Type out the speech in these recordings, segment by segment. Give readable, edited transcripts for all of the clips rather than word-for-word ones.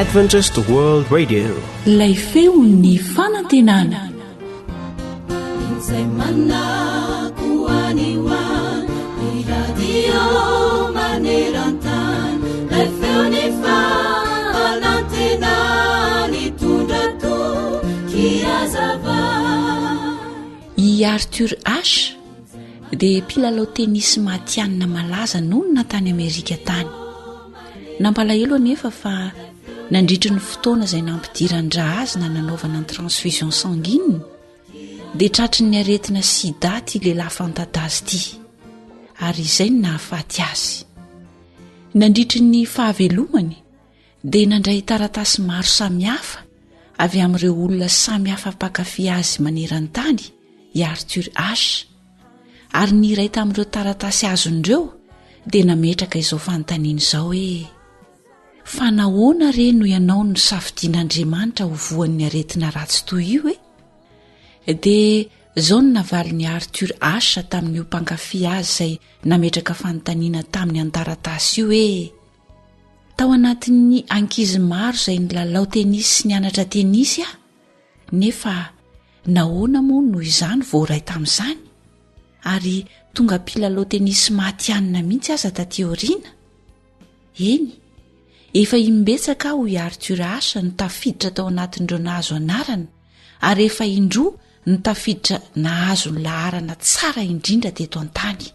Adventist World Radio. Lay feon'ny fanantenana. I Arthur Ashe dia mpilalao tenisy matianina malaza nonina tany Amerika tany. Nampalahelo anefa fa nandritry ny fotoana izay nampidirandra azy na nanaovana ny transfusion sanguine dia tratry ny aretina sida ty lehilahy fantadazy ty, ary izay no nahafaty azy. Nandritry ny fahavelomany dia nandray taratasy maro samihafa avy amin'ireo olona samihafa mpankafy azy maneran-tany i Arthur Ashe, ary ny iray tamin'ireo taratasy azon'ireo dia nametraka izao fanontaniana izao hoe: fa nahoana re no ianao no safidian'Andriamanitra ho voan'ny aretina ratsy toy io e? Dia izao no navalin'ny Arthur Ashe tamin'io mpankafy azy izay nametraka fanontaniana tamin'ny an-taratasy io hoe: tao anatin'ny ankizy maro izay nilalao tenisy sy nianatra tenisy aho, nefa nahoana moa no izany voaray tamin'izany, ary tonga mpilalao tenisy matianina mihitsy aza taty aoriana? Eny, efa imbetsaka aho i Arthur Ashe no tafiditra tao anatin'ireo nahazo anarana, ary efa indroa no tafiditra nahazo ny laharana tsara indrindra teto an-tany.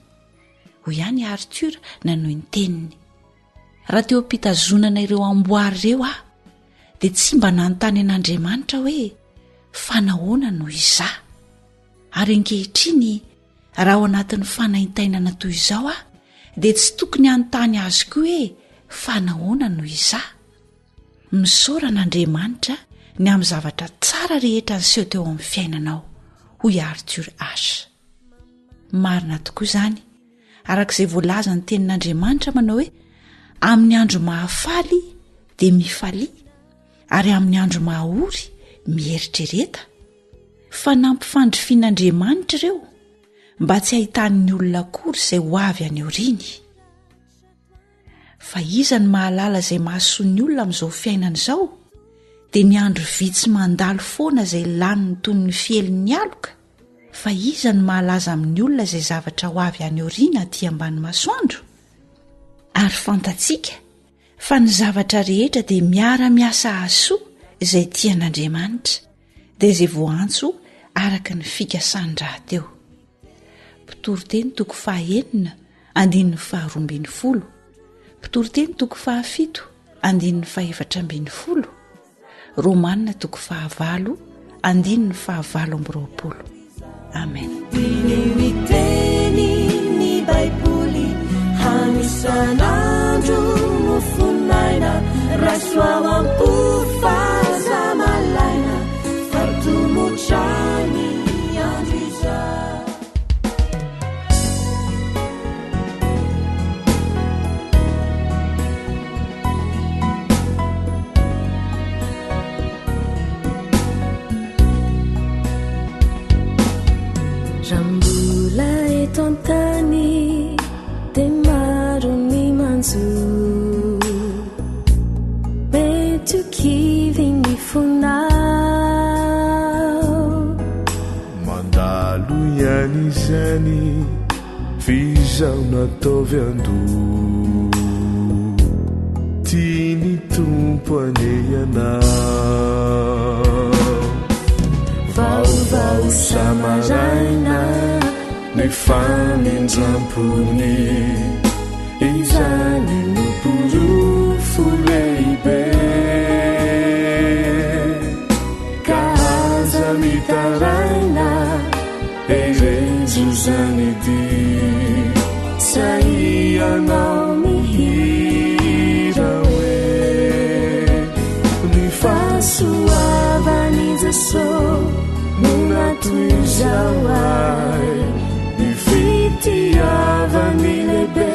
Ho ihany Arthur nanohy ny teniny: raha teo ampitazonana ireo amboary ireo aho, dia tsy mba nanontany an'Andriamanitra hoe fa nahoana no izaho? Ary ankehitriny, raha ao anatin'ny fanaintainana toy izao aho, dia tsy tokony hanontany azy koa hoe fa nahoana no izaho? Misaoran'Andriamanitra ny amin'ny zavatra tsara rehetra niseho teo amin'ny fiainanao, hoy Arthur Ashe. Marina tokoa izany, arak'izay voalaza ny tenin'Andriamanitra manao hoe: amin'ny andro mahafaly dia mifalia, ary amin'ny andro mahaory mieritrereta. Fa nampifandrofian'Andriamanitra ireo mba tsy hahitan'ny olona akory izay ho avy any aoriany. Fa iza ny mahalala izay mahasoa ny olona amin'izao fiainana izao, dia ny andro vitsy mandalo foana izay laniny toy ny fieliny aloka. Fa iza ny mahalaza amin'ny olona izay zavatra ho avy any aoriana aty ambany masoandro? Ary fantatsika fa ny zavatra rehetra dia miara-miasa hasoa izay tian'Andriamanitra, dia izay voantso araka ny fikasany rahateo. Mpitoroteny toko 9 andininy 12, Mpitoroteny toko 7 andininy 14, Romanina toko 9 andininy 19. Amen. Miteny Baiboly hanisan'andro no fonaina, rasoa ampofaza malaina, fartomotrany andro izay. Rambola eto an-tany dia maro ny manjo, mety ho kivy ny fonao. Mandalo ihany izany fizaho nataovy ando, tiany tompo ane anao. Vaovao samaraina nefa mindrampony, izany no porofo lehibe, ka aza mitaraina erejo zany dy, saianao mihira hoe ny fahasoavany Jesosy natoizao ay, ny fitiavany lehibe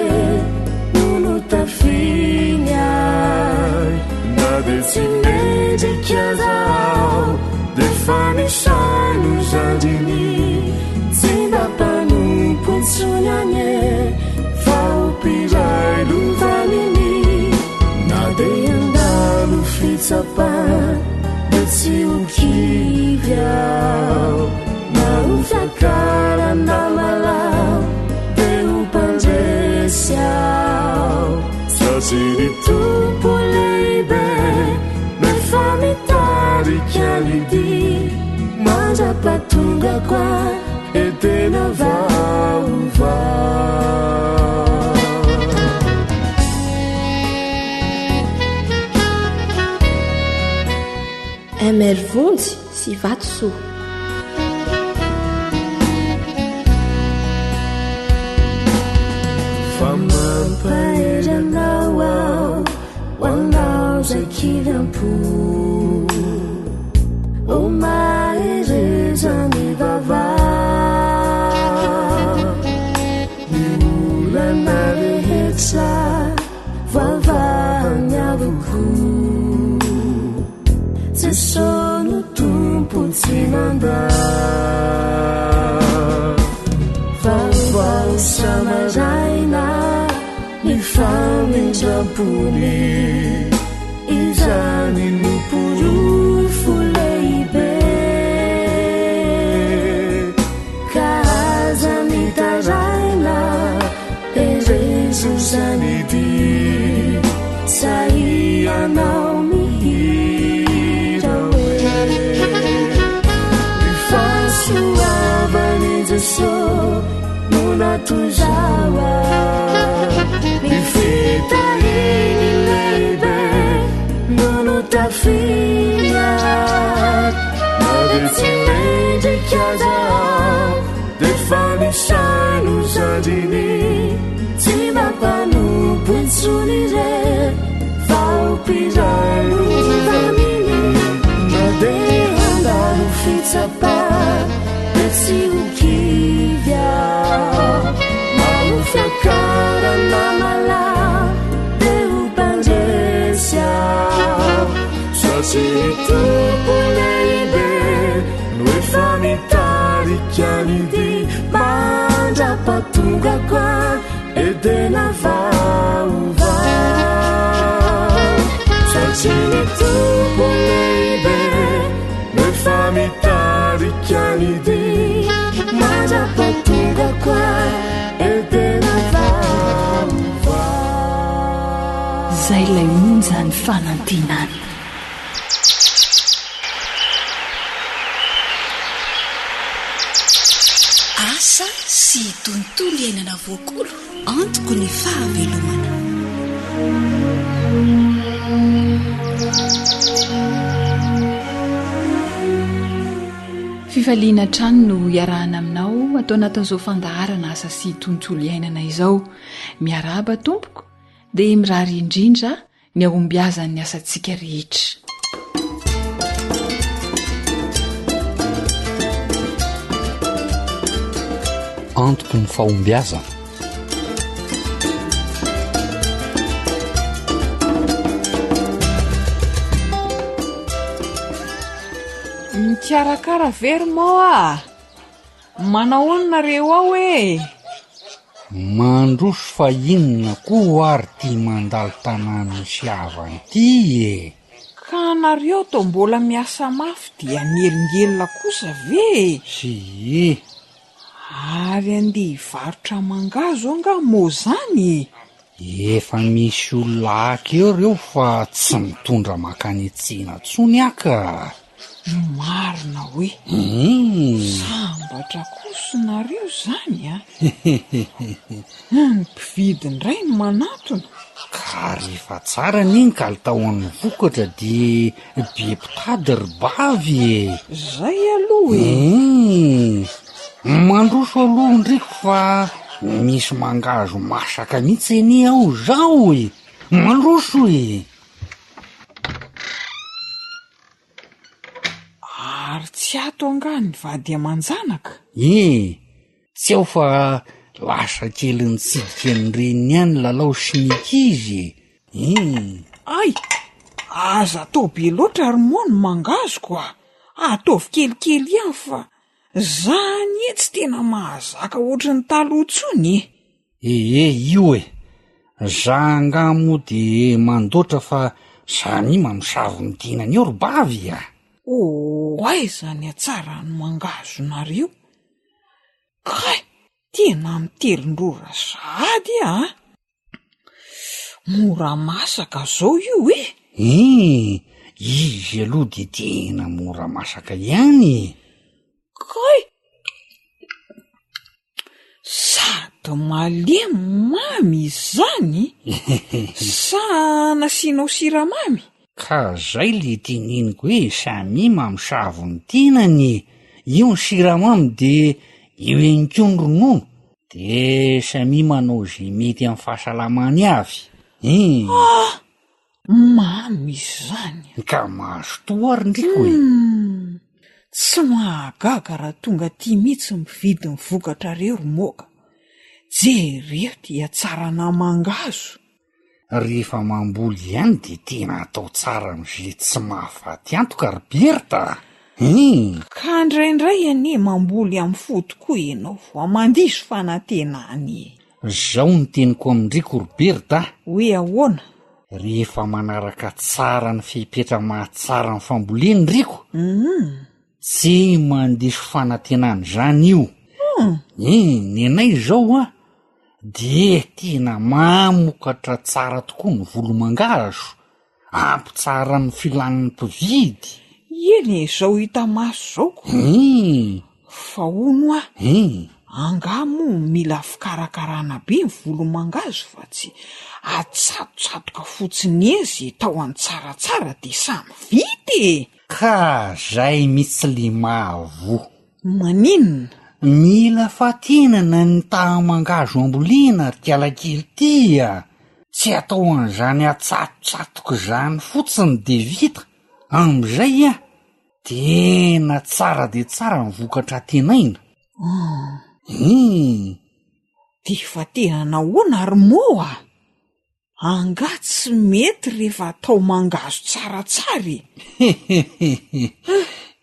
nono tafiny ay, na dia tsy mendrika zao dia fa nisaino zandriny, tsy mba mpanompo ntsony anye fa ho piray fakaramalao de upandresiao sasiny tompo lehibe mefamitarikalidy mandrapatonga koa etena vaova emervonjy sy vatosoa fampaeranao ao hoanao zay kivampo omaherezany vava olana rehetra vavany avoko sesono tompo tsy manda vavao samaraina ny famindrampony izany noporofo lehibe ka aza mitaraina erezo zanidy saianao mihira oe mifasoavany jeso no natozawa mifitahiny lehibe nono tafina navetsy mendrikazao de fanisaino zadiny tsy mampanompo itsony re faopiraino faminy nade handalo fitsapa de tsy hokivya maofiakarana mala de upandresiao sasiny tompo lehibe no efa mitarikalidy mandrapatonga koa edena vaova sasiny tompo lehibe no efa mitarikalidy mandrapatonga koa edena vaova zay lay onjany fanantinany asa sy tontolo iainana voakolo antoko ny fahavelomana fifaliana trano no iarahana aminao atao anatin'izao fandaharana asa sy tontolo iainana izao miaraba tompoko dia mirary indrindra ny ahombiazan'ny asantsika rehetra antoko ny fahombiazana mikarakara verymao a manaononareo ao e mandroso fa inona koa ary ty mandalo tanàna siavany ty e ka anareo to mbola miasa mafy dia nielingelina kosa ve sy ary andeha hivarotra mangazo anga mo zany efa misy olona eo reo fa tsy mitondra makanetsina tsony aka marina hoe sambatra kosonareo zany a mpividy indray no manatona ka rehefa tsara niny ka litahoan'ny vokatra dia be mpitady ry bavy e zay aloha e mandroso aloha ndriko fa misy mangazo masaka mihitsy eny ao zao e mandroso e ary tsy ato angany vady aman-janaka tsy ao fa lasa kely nitsidika nyreny ihany lalao sinikizy ay aza atao be loatra ary moa ny mangazoko a ataovy kelikely ihany fa zany e tsy tena mahazaka ohatry ny talohantsony io e zangamo de mandoatra fa zany mamosavy midinany eo ry bavy a aiza ny atsara ny mangazonareo tena mitelondrora sady mora masaka zao io izy aloha de tena mora masaka ihany. kay sady malemy mamy izany sa nasianao siramamy? Ka zay le teneniko hoe samy mamy savony tenany. Io ny siramamy de io enikony ronono de samy manao zay mety amin'ny fahasalamany avy. Mamy izany ka mahazo toa ary ndriko tsy mahagaga raha tonga ty mihitsy mividy ny vokatra reo romoka. Jereo dia tsara namangazo. Rehefa mamboly ihany de tena atao tsara am'zay tsy mahafaty antoka ry Berta. Ka ndraindray anie mamboly amin'ny fody koa ianao voa mandiso fanantenany. Zao ny teniko amindriko ry Berta. Hoe ahoana? Rehefa manaraka tsara ny fipetra mahatsara ny famboleny riko tsy mandiso fanantenany zany io. Ny anay zao de tena mamokatra tsara tokoa ny volomangazo, ampy tsara ny filan'ny mpividy. Eny zao hita maso zao fa ono angamo mila fikarakarana be ny volomangazo fa tsy atsatotsatoka fotsiny ezy tao any tsaratsara de samy vity. Ka zay mitsy le mahavo. Maninona? Mila fatinana ny tahamangazo ambolena ry kialakely tya. Tsy atao an'izany atsatotsatoka zany fotsiny de vita. Am'izay tena tsara de tsara ny vokatra tenaina. De fa tena nahoana ary moa? Anga tsy mety rehefa atao mangazo tsaratsara.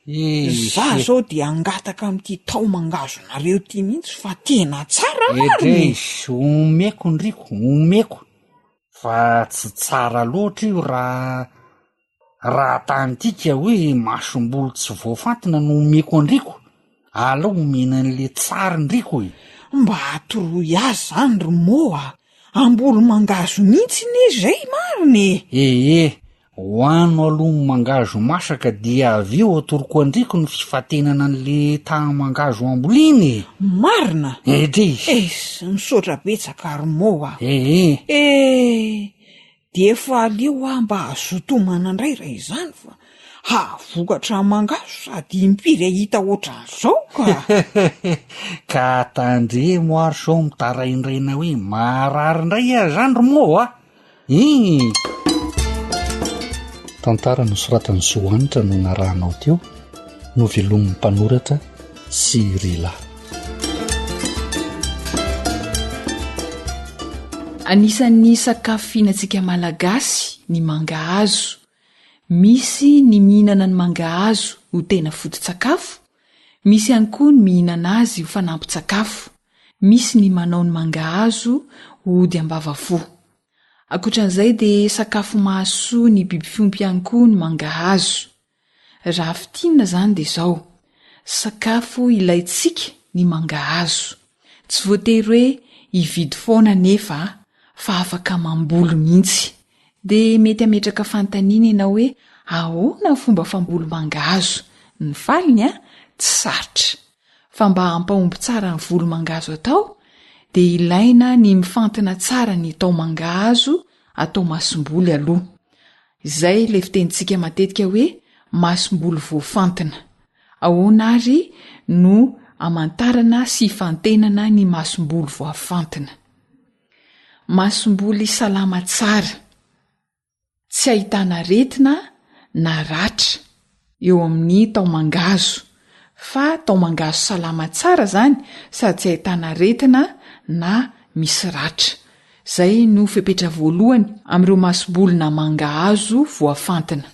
Za zao de angataka am'ty tao mangazo nareo ty mihitsy fa tena tsara mariny. Omeko ndriko, omeko. Fa tsy tsara loatra io raha tantika hoe masom-bolo tsy voafantina no omeko andriko. Alao omena an'le tsara ndriko mba atoroy azy zany ry moa. Ambolo mangazo mihitsy ne zay mariny. Hoano aloha mangazo masaka dia avy eo atoroko andriko ny fifatenana an'le tahamangazo amboleny. Marina? Misaotra betsaka ry moa. De efa aleo mba azotomana indray raha izany fa vokatra mangazo sady impiry hita ohatran'izao ka. Ka tandre moary zao mitaraindraina hoe marary indray zany ry moa. Tantara nosoratan'ny Zoanitra no narahanao teo, novelomin'ny mpanoratra Sirila. Anisan'ny sakafo fihinantsika malagasy ny mangahazo. Misy ny mihinana ny mangahazo ho tena foto-tsakafo, misy ihany koa ny mihinana azy ho fanampin-tsakafo, misy ny manao ny mangahazo ho ody ambavafo. Ankoatran'izay dia sakafo mahasoa ny biby fiompy ihany koa ny mangahazo. Raha fitinana zany dia izao, sakafo ilaintsika ny mangahazo. Tsy voatery hoe hividy foana nefa fa afaka mamboly mihitsy. Dia mety ametraka fanontaniana ianao hoe ahoana ny fomba famboly mangahazo? Ny faliny tsy sarotra. Fa mba hampahomby tsara ny volo mangahazo atao dia ilaina ny mifantina tsara ny tao mangahazo atao masomboly aloha. Izay ilay fitenintsika matetika hoe masomboly voafantina. Ahoana ary no amantarana sy fantenana ny masomboly voafantina. Masomboly salama tsara, tsy ahitana aretina na ratra eo amin'ny tao mangazo, fa tao mangazo salama tsara zany sady tsy ahitana aretina na misy ratra. Zay no fepetra voalohany amin'ireo masomboly na mangahazo voafantina.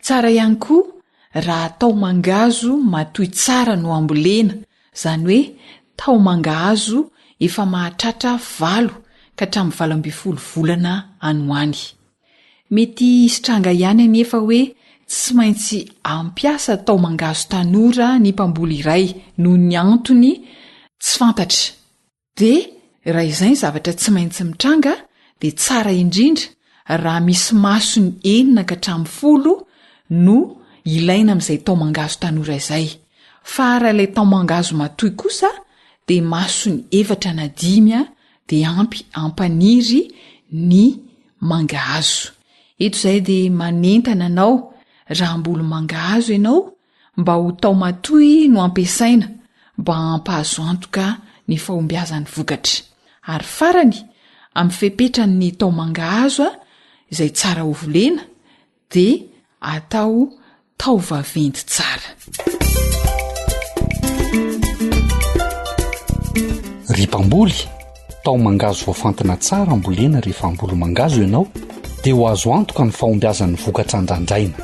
Tsara ihany koa raha tao mangazo matoy tsara no ambolena, zany hoe tao mangahazo efa mahatratra 7 ka hatramin'ny 12 volana anoany. Mety sitranga ihany anefa hoe tsy maintsy ampiasa tao mangazo tanora ny mpamboly iray noho ny antony tsy fantatra. De raha izay zavatra tsy maintsy mitranga de tsara indrindra raha misy masony 9 ka hatramin'ny 10 no ilaina amin'izay tao mangazo tanora izay. Fa raha ilay tao mangazo matoy kosa de masony 4 na 5 de ampy ampaniry ny mangahazo. Eto izay de manentana anao raha mbola mangahazo ianao mba ho tao matoy no ampiasaina mba hampahazo antoka ny fahombiazan'ny vokatra. Ary farany amin'ny fepetrany tao mangahazo izay tsara ho volena de atao tao vaventy tsara. Ripamboly tao mangazo voafantina tsara mbolena rehefa mboly mangazo ianao dia ho azo antoka ny fahombiazan'ny vokatra andrandraina.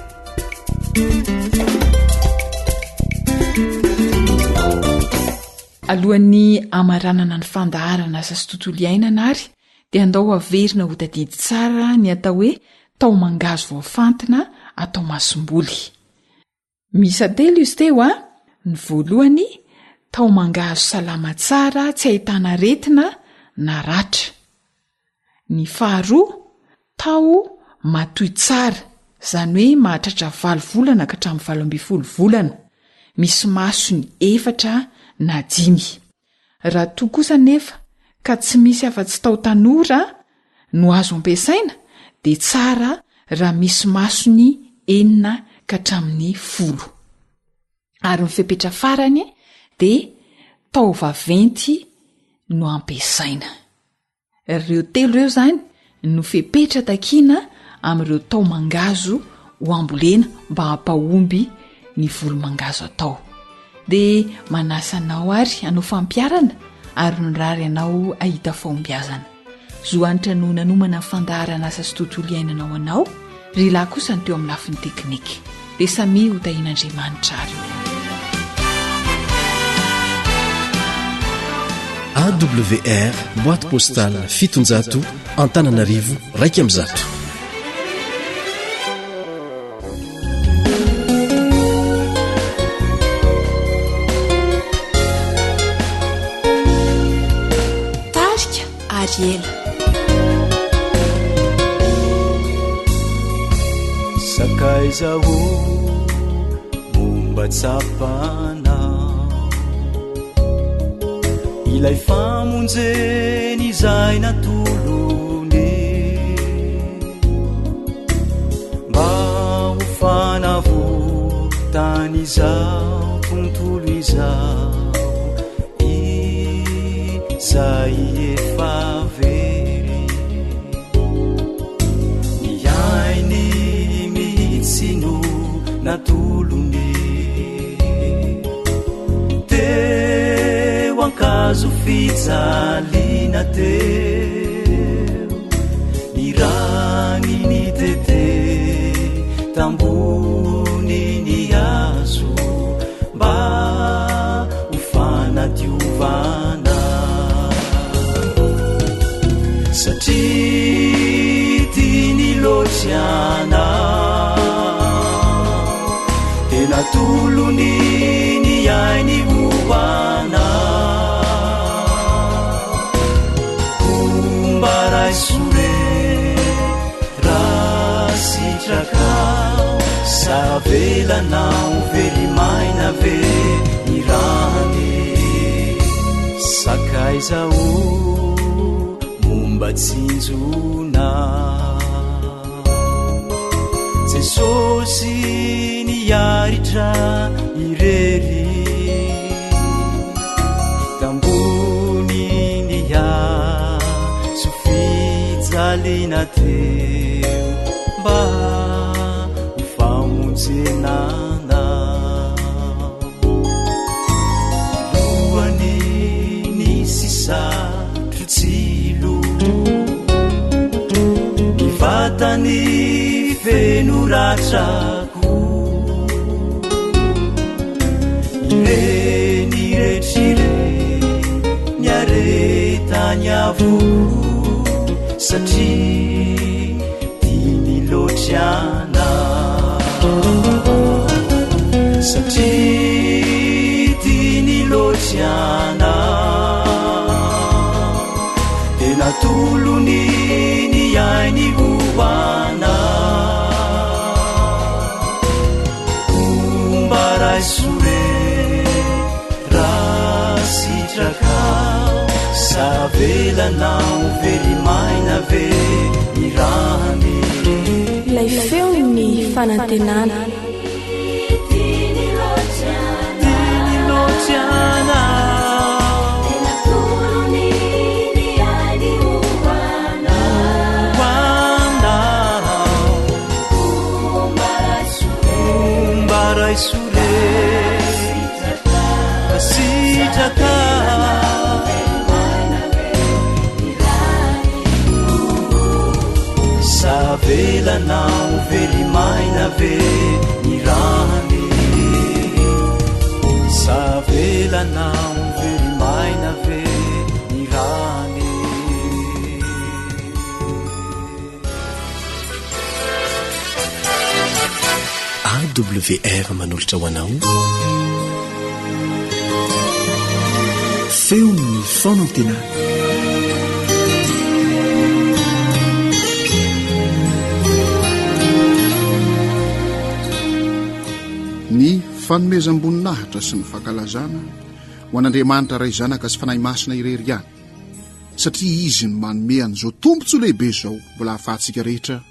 Alohan'ny amaranana ny fandaharana asa sy tontolo iainana ary dia andao averina ho tadidy tsara ny atao hoe tao mangazo voafantina atao masom-boly. Misy telo izy teo ny voalohany tao mangazo salama tsara tsy ahitana aretina na ratra. Ny faharoa tao matoy tsara izany hoe mahatratra 7 volana ka hatramin'ny 12 volana misy masony 4 na 5. Raha toa kosa nefa ka tsy misy afa-tsy tao tanora no azo ampiasaina de tsara raha misy masony 9 ka hatramin'ny 10. Ary ny fepetra farany de tao vaventy no ampiasaina. Ireo telo ireo zany no fepetra takiana amin'ireo tao mangazo ho ambolena mba hampahomby ny volo mangazo atao. De manasanao ary anao fampiarana ary nirary anao ahita fahombiazana. Zoanitra no nanomana fandaharana asa sy tontolo iainanao anao, ry lahy kosa ny teo amin'ny lafiny teknika. De samy ho tahin'Andriamanitra ary. AWR, boîte postale 700 Antananarivo, Reykjavik. Tarika Ariela. Sakaizaho momba tsapana ilay famonjeny izay natolony mba ho fanavotany izao tontolo izao izay efa very ny ainy mihitsy no natolony ankazo fijaliana teo ny rany ny tete tambony ny azo mba ho fanadiovana satria tiany loatriana tena tolony ny ainy hoana sure rasitrakao savelanao verimaina ve irany sakaizao momba tsinjona Jesosy niaritra irery tambony alina teo mba ho famonjenana lohany nisy satro tsilo ny vatany feno ratrako ireny retrire ny aretany avoko satria tiany loatriana satria tiany loatriana natolony ny ainy hoana ombaraisoe rasitraka savelanao verimaina ve ny rany ilay feo ny fanantenana tinilotiana sure sitraka savelanao verimaina ve ny rany savelanao verimaina ve ny rany AWR manolotra ho anao feo ny fanantenana ny fanomezam-boninahitra sy ny fankalazana ho an'Andriamanitra ray zanaka sy fanahy masina irery ihany satria izy no manome an'izao tombontso lehibe izao mbola hahafahantsika rehetra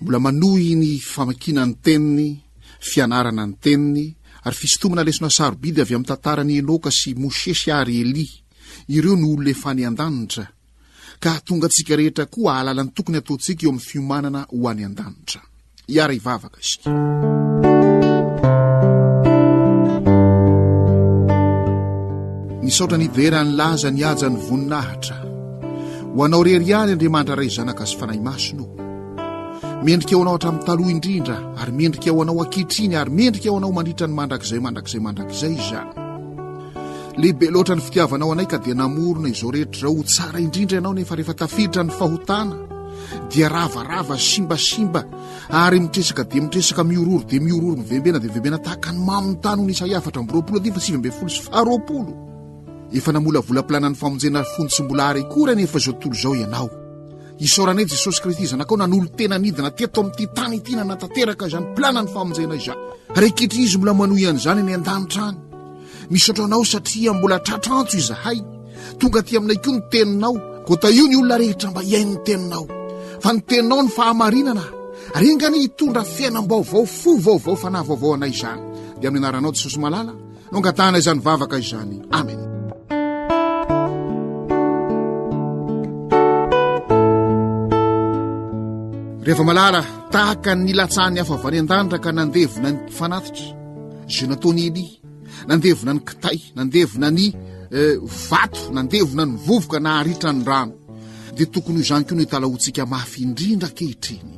mbola manohy ny famakina ny teniny fianarana ny teniny ary fisitomana lesona sarobidy avy amin'ny tantarany Enoka sy Mose sy ary Eli ireo no olona efa ny an-danitra ka tonga antsika rehetra koa ahalala ny tokony ataontsika eo amin'ny fiomanana ho any an-danitra hiara hivavaka isika nisaotra nivera ny laza ny aja ny voninahitra ho anao rery ihany Andriamanitra ray zanaka sy fanahy masino mendrika ao anao hatramin'ny taloha indrindra ary mendrika ao anao ankehitriny ary mendrika ao anao mandritra ny mandrakizay izany lehibe loatra ny fitiavanao anay ka dia namorona izao rehetra ho tsara indrindra ianao nefa rehefa tafiditra ny fahotana dia ravarava simbasimba ary mitresaka dia mitresaka miororo dia miororo mivembena dia mivembena tahaka ny mamony tany ho Isaia 4:7 efa namolavolam-pilana ny famonjena fontsym-bola ary koa nefa izao tontolo izao ianao isaoranay Jesosy Kristy zanakao nanolo tena nidina teto amin'ity tany ity nanatanteraka izany pilana ny famonjena izany rehetra izy mbola manohy an'izany ny an-danitra any misaotra anao satria mbola tratrantso izahay tonga ty aminay koa ny teninao kota io ny olona rehetra mba hiainy ny teninao fa ny teninao ny fahamarinana ary engany hitondra fiainam-baovao fo vaovao fanahy vaovao anay izany dia amin'ny anaranao Jesosy malala no angatahana izany vavaka izany amen. Rehefa malala tahaka ny latsahany hafa avy any an-danitra ka nandevona ny fanatitra izay nataony Eli nandevona ny kitay nandevona ny vato nandevona ny vovoka na haritra ny rano dia tokony io izany koa no hitalahotsika mafy indrindra kehitriny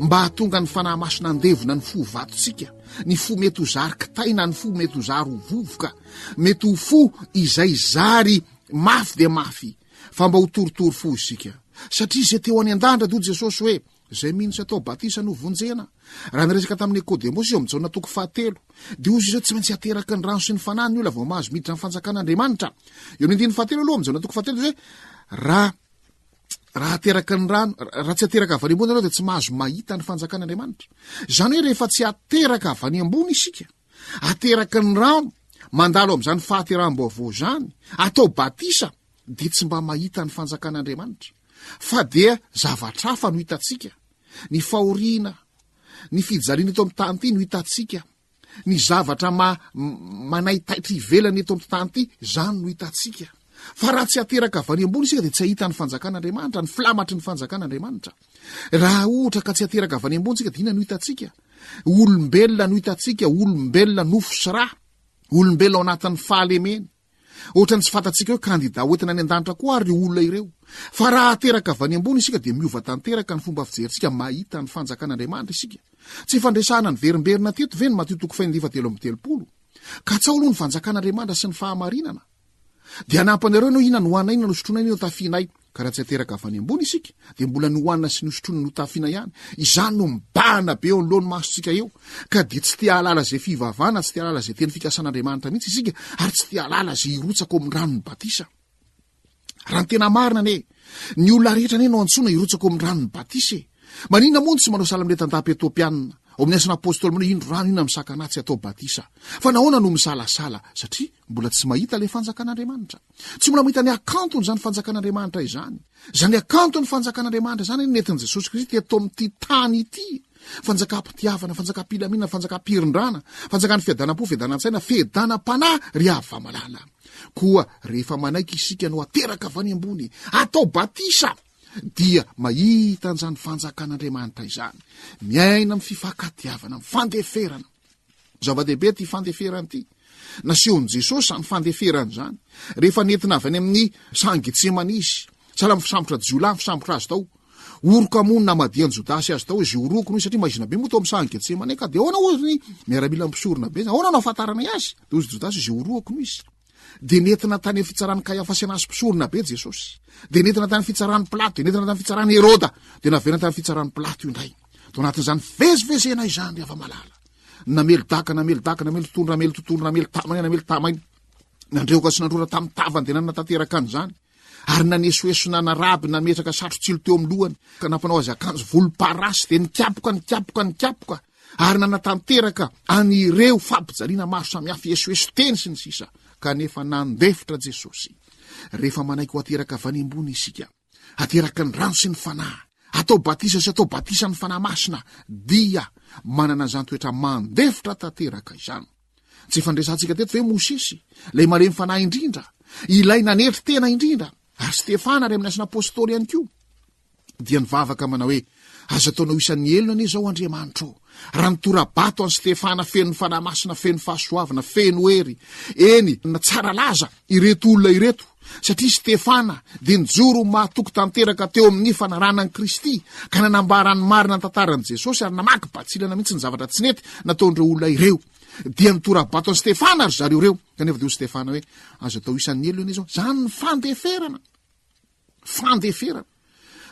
mba hatonga ny fanahy masina nandevona ny fo vatotsika ny fo mety ho zary kitay na ny fo mety ho zary ho vovoka mety ho fo izay zary mafy dia mafy fa mba ho torotoro fo isika satria izay teo any an-danitra toy Jesosy hoe izay mihintsy atao batisa no vonjena raha niresaka tamin'ny Nikodemosy eo amin'ny jaona toko 7 dia ozy izao tsy maintsy hateraka ny rano sy ny fanany ny olona vao mahazo miditra ny fanjakan'Andriamanitra eo amin'ny 7 aloha amin'ny jaona toko 7 hoe raha hateraka ny rano raha tsy hateraka avy any ambony ianao dia tsy mahazo mahita ny fanjakan'Andriamanitra izany hoe rehefa tsy hateraka avy any ambony isika hateraka ny rano mandalo amin'izany fahateram-baovao zany atao batisa dia tsy mba mahita ny fanjakan'Andriamanitra fa dia zavatra hafa no hitantsika ny fahoriana ny fijaliana eto amin'ny tany ity no hitantsika ny zavatra manaytaitra ivelany eto amin'ny tany ity zany no hitantsika fa raha tsy hateraka avy any ambony isika dia tsy hahita ny fanjakan'Andriamanitra ny filamatry ny fanjakan'Andriamanitra raha ohatra ka tsy hateraka avy any ambony isika dia ina no hitantsika olombelona no hitantsika olombelona nofo sy raha olombelona ao anatin'ny fahalemeny ohatra ny tsy fantatsika hoe kandida hoentina any an-danitra koa ary olona ireo fa raha hateraka avy any ambony isika dia miova tanteraka ny fomba fijerintsika mahita ny fanjakan'Andriamanitra isika tsy fandraisana ny verimberina teto ve ny Mateo 5:30 ka tsy aloha ny fanjakan'Andriamanitra sy ny fahamarinana dia anampinareo no ina no hoanay na nosotroana iny no tafianay ka raha tsy hateraka avy any ambony isika dia mbola ny hoanina sy nosotroana no tafiana ihany izany no mibahana be eo anoloany masontsika eo ka dia tsy tia halala izay fivavahana tsy tia halala izay teny fikasan'Andriamanitra mihitsy isika ary tsy tia halala izay hirotsaka ao amin'ny ranony batisa raha ny tena marina ane ny olona rehetra ane no antsoina irotsako amin'ny ranony batisa maninona moa ny tsy manao salamletandapy etopianina ao amin'ny asan'ny apôstôly manao indro rano ina misakana tsy atao batisa fa nahoana no misalasala satria mbola tsy mahita le fanjakan'andriamanitra tsy mbola mahita ny akantony zany fanjakan'andriamanitra izany zany akantony fanjakan'andriamanitra zany nentin' Jesosy Kristy eto amin'ity tany ity fanjakam-pitiavana fanjakam-pilaminana fanjakam-pirindrana fanjakany fiadanam-po fiadanantsaina fiadanam-panahy ry ava malala koa rehefa manaiky isika no ateraka avany ambony atao batisa dia mahita an'izany fanjakan'andriamanitra izany miaina amin'ny fifankatiavana amin'ny fandeferana zava-dehibe ty fandeferana ity naseon'i Jesosy zany fandeferana zany rehefa nentina avy any amin'ny Sangetsemany izy sahala mifisambotra jiolahy mifisambotra azy tao oroka monina madiany Jodasy azy tao izy oroko noho satria mahizina be moa tao amin'ny Sangetsemany ka de ahoana ozy miaramila mipisorona be ahoana no afantarana azy de ozy Jodasy izy oroko no izy de nentina tany fitsarany Kaiafa azy pisorona be Jesosy de nentina tany fitsarany Pilato de nentina tany fitsarany Heroda de naverina tany fitsarany Pilato io indray to anatin'izany vezivezena izany ava malala namelo daka namelo totondra namelo tamay nandreoka sy nandrora tamin'ny tavany de nanatanteraka an'izany ary nanesoesona naraby nametraka satrotsilo teo amin'ny lohany ka nampanao azy akanjo volomparasy de nikapoka ary nanatanteraka anireo fampijaliana maro samihafa esoeso teny sy ny sisa kanefa nandefitra Jesosy rehefa manaiky ho ateraka avany ambony isika ateraka ny rano sy ny fanahy atao batisa sy atao batisa ny fanahy masina dia manana zany toetra mandefitra tanteraka izany tsy fandresantsika teto ve Mosesy lay malemy fanahy indrindra ilay nanetry tena indrindra ary Stefana ary amin'ny asan'ny apôstôly ihany koa dia nivavaka manao hoe azo ataonao isan'ny elona ane zao Andriamanitra raha nitorabato any Stefana feno fanahy masina feno fahasoavana feno hery eny na tsara laza ireto olona ireto satria Stefana de nijoro mahatoky tanteraka teo amin'ny fanaranan'i Kristy ka nanambarany marina ny tantaran'i Jesosy ary namaky batsilana mihitsy ny zavatra tsy nety nataon'ireo olona ireo dia nitorabato any Stefana ary zareo reo kanefa de Stefana hoe azo atao isan'ny elona ane zao zany ny fandeferana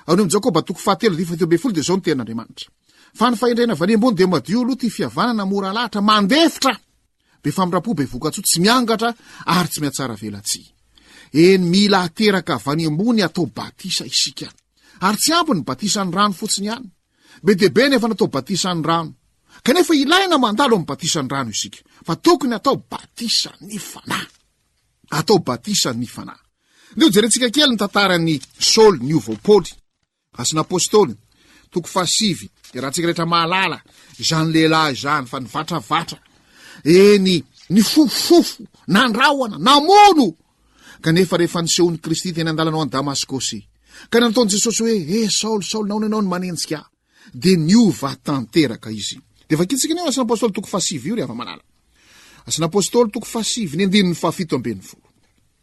ao ny Jakoba toko 7:10 de zao ny ten'Andriamanitra fa ny fahendrena avany ambony de madio aloha ty fihavanana mora lahatra mandefitra be famirapo be vokatsoa tsy miangatra ary tsy miatsara velatsy eny mila ateraka avany ambony atao batisa isika ary tsy ampy ny batisa ny rano fotsiny ihany be debe nefa natao batisa ny rano kanefa ilaina mandalo amin'ny batisa ny rano isika fa tokony atao batisa ny fanahy ndio jerentsika kely ny tantaran'ny Saul ny ovo Paoly asan'ny apôstôly toko 7 de raha tsika rehetra mahalala izany lehilahy izany fa nivatravatra eny ny fofofo nandrahoana namono kanefa rehefa nisehony Kristy teny andalana ao any Damaskosy ka nataon'i Jesosy hoe Saul naona ianao ny manenjika de niova tanteraka izy de vakitsika ny asan'ny apôstôly toko 7 io ry ava malala asan'ny apôstôly toko 7 ny andininy 7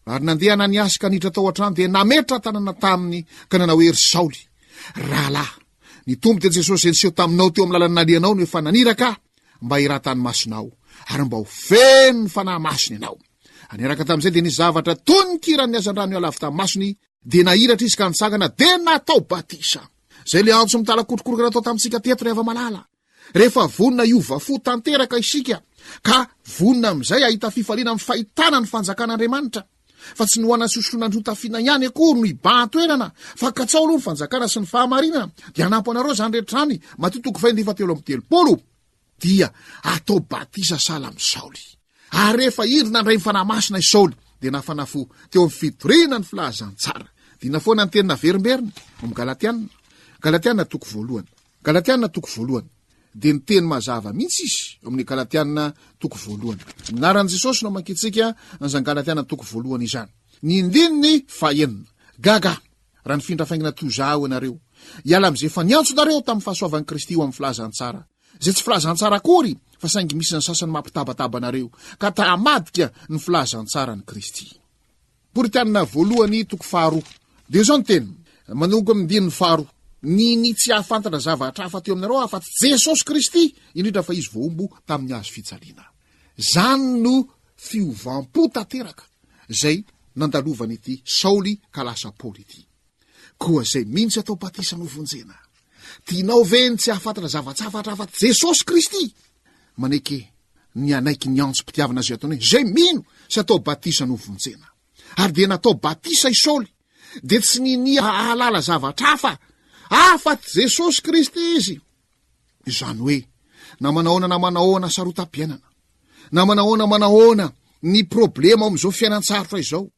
ary nandeha Ananiasy ka niditra tao an-trano de nametra tanana taminy ka nanao hery Saoly rahalahy ny tombo de Jesosy niseho taminao teo amin'ny lalany nalianao no efa naniraka mba hiratany masonao ary mba ho feno ny fanahy masony ianao aniraka tamin'izay de nisy zavatra toy ny kirany niazan-drano nialavy tamin'ny masony de nahiratra izy ka nitsangana de natao batisa zay le antso mitalakotrokoroka natao tamintsika teto ry ava malala rehefa vonina iova fo tanteraka isika ka vonina am'izay ahita fifaliana amin'ny fahitana ny fanjakan'Andriamanitra fa tsy nohoana sosolonandrotafiana ihany akory no iban-toerana fa katsao aloha ny fanjakana sy ny fahamarinana dia anampy anareo zany rehetrany matotoko 20:30 dia atao batisa sahala amin'ny Saoly ary rehefa iry nandray ny fanahy masina i Saoly de nafanafo teo amin'ny fidorina ny filahazantsara dina foana ny tenina verimberina amin'ny Galatiana toko 1 de ny teny mazava mihitsy izy amin'ny Galatiana toko 1 naran'i Jesosy no makitsika an'izany Galatiana toko 1 izany ny indininy fahenina gaga raha ny findrafaingina tozao ianareo iala am'izay fa niantso nareo tamin'ny fahasoavan'i Kristy io amin'ny filahazantsara zay tsy filahazantsara akory fa saingy misy ny sasany mampitabataba anareo ka tamadika ny filahazantsara ny Kristy Poritianina 1 toko 2 de zao ny teny manoko amin'ny dininy 2 ny tsy ahafantatra zavatra hafa teo aminareo afa-tsy Jesosy Kristy indrindra fa izy voombo tamin'ny hazo fijaliana zany no fiovam-po tanteraka zay nandalovany ity Saoly ka lasa Paoly ity koa zay mihitsy atao batisa no vonjena tianao veny tsy ahafantatra zavatsafatra afa-tsy Jesosy Kristy maneke ny anaiky ny antso-pitiavana zay ataony zay mino sy atao batisa no vonjena ary de natao batisa i Saoly de tsy nini ahalala zavatra afa-ty Jesosy Kristy izy. Izany hoe na manahoana sarotam-piainana, na manahoana ny problema am'izao fiainan-tsarotra izao,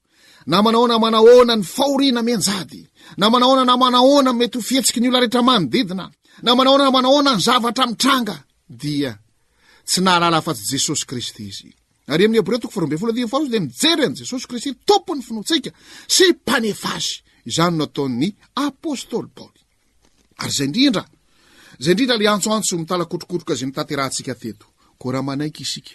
na manahoana ny fahoriana mianjady, na manahoana mety ho fihetsiky ny olona rehetra manodidina, na manahoana ny zavatra mitranga, dia tsy nahalala fa tsy Jesosy Kristy izy. Ary amin'ny Hebreo 4:12 dia mijery an' Jesosy Kristy tompony finoantsika sy mpanefa azy. Izany no ataon'ny apôstôly Paoly. Ary zay indrindra le antsoantso mitalakotrokotroka zay mitanterahantsika teto. Ko raha manaiky isika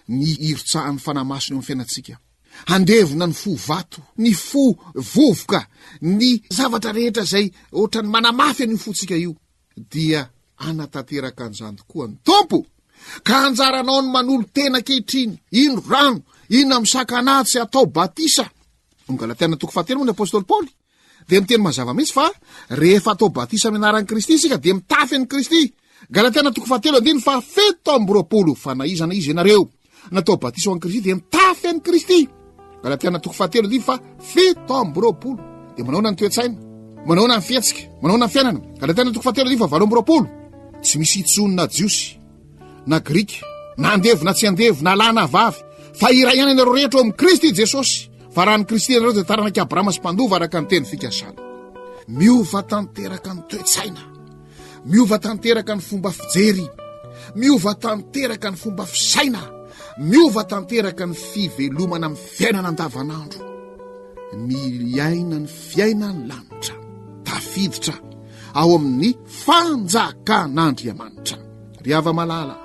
ny irotsahan'ny fanamasina eo amin'ny fiainantsika, handevona ny fo vato, ny fo vovoka, ny zavatra rehetra zay ohatrany manamafy an'io fotsika io, dia anatanteraka an'izany tokoa ny tompo. Ka anjaranao ny manolo tena kehitriny, ino rano, ino misakanatsy atao batisa. Galatiana 4:7 ny apôstôly Paoly de miteny mazava mihitsy fa rehefa atao batisa amin'ny anaran'i Kristy isika de mitafy an'i Kristy. Galatiana 4:7 fa 7:20 fa naizana izy ianareo natao batisa ho an'i Kristy de mitafy an'i Kristy. Galatiana 4:7 fa 7:20 de manaona ny toetsaina, manaona ny fietsika, manaona ny fiainana. Galatiana 4:7 fa 8:20 tsy misy itsony na jiosy na grika, na andevo na tsy andevo, na lahy na vavy, fa iray ihany ianareo rehetra eo amin'ny Kristy Jesosy. Fa raha ny Kristy ianareo dia taranaka Abrahama sy mpandova araka ny teny fikasana. Miova tanteraka ny toetsaina, miova tanteraka ny fomba fijery, miova tanteraka ny fomba fisaina, miova tanteraka ny fivelomana amin'ny fiainana andavanandro. Miaina ny fiainany lanitra, tafiditra ao amin'ny fanjakan'Andriamanitra. Ry hava malala,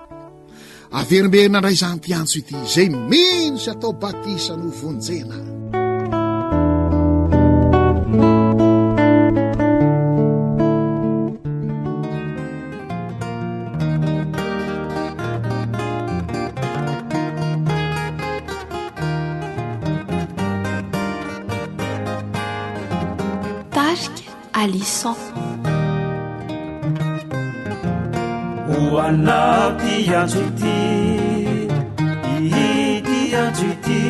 averimberina ndray izany ty antso ity, zay minsy atao batisa no vonjena. Tarika Alisson. Ho anaty antso ity, ity antso ity,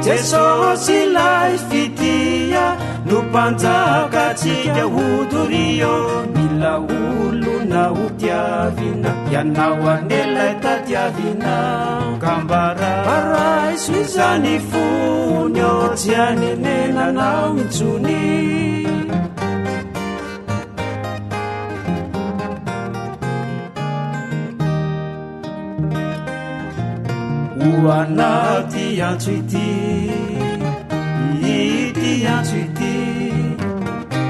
Jesosy ilay fitia no mpanjakatsika hodorio. Mila olona ho tiavina, ianao anelay tadiavina, kambaray izany fony eo tsy anenenanao intsony. Ho anaty antso ity, ity antso ity,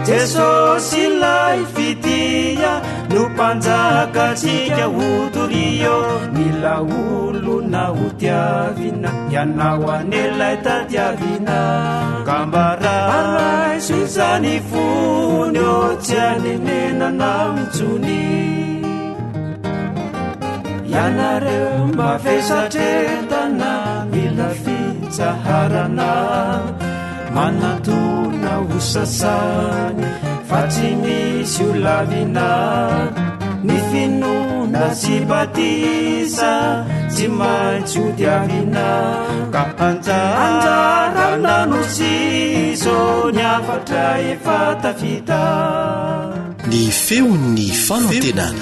Jesosy ilay fitia no mpanjakatsika hodorio. Mila olona ho tiavina, ianao anelay tadiavina, kambaray izany fony eo tsy anenenanao intsony. Ianareo mavesatretana mila fitsaharana, manatona ho sasany fa tsy misy ho lavina. Ny finoana sy batisa tsy maintsy ho diavina, ka anjarana no siso ny afatra efa tafita. Ny feon'ny fanantenana.